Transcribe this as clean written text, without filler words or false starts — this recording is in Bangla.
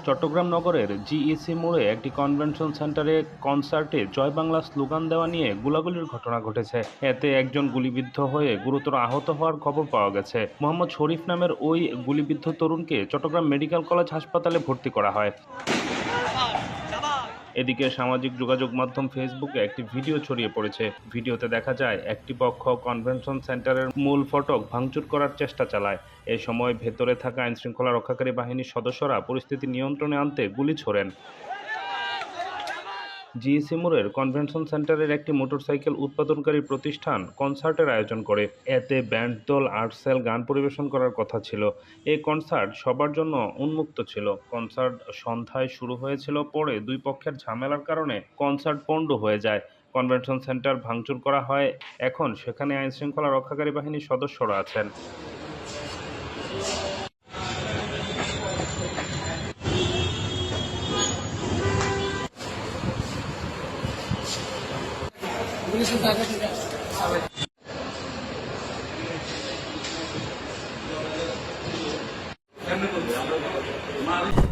চট্টগ্রাম নগরের জিইসি মোড়ে একটি কনভেনশন সেন্টারে কনসার্টে জয় বাংলা স্লোগান দেওয়া নিয়ে গোলাগুলির ঘটনা ঘটেছে। এতে একজন গুলিবিদ্ধ হয়ে গুরুতর আহত হওয়ার খবর পাওয়া গেছে। মোহাম্মদ শরীফ নামের ওই গুলিবিদ্ধ তরুণকে চট্টগ্রাম মেডিকেল কলেজ হাসপাতালে ভর্তি করা হয়। এদিকে সামাজিক যোগাযোগ মাধ্যম ফেসবুকে একটি ভিডিও ছড়িয়ে পড়েছে। ভিডিওতে দেখা যায় একটি পক্ষ কনভেনশন সেন্টারের মূল ফটক ভাঙচুর করার চেষ্টা চালায়। এ সময় ভেতরে থাকা আইনশৃঙ্খলা রক্ষাকারী বাহিনীর সদস্যরা পরিস্থিতি নিয়ন্ত্রণে আনতে গুলি ছোড়েন। জিইসি মোড়ের কনভেনশন সেন্টারের একটি মোটরসাইকেল উৎপাদনকারী প্রতিষ্ঠান কনসার্টের আয়োজন করে। এতে ব্যান্ড দল আর্টসেল গান পরিবেশন করার কথা ছিল। এই কনসার্ট সবার জন্য উন্মুক্ত ছিল। কনসার্ট সন্ধ্যায় শুরু হয়েছিল, পরে দুই পক্ষের ঝামেলার কারণে কনসার্ট পণ্ড হয়ে যায়। কনভেনশন সেন্টার ভাঙচুর করা হয়। এখন সেখানে আইনশৃঙ্খলা রক্ষাকারী বাহিনীর সদস্যরা আছেন। পুলিশের টাকা থেকে কেমনে করবে আমরা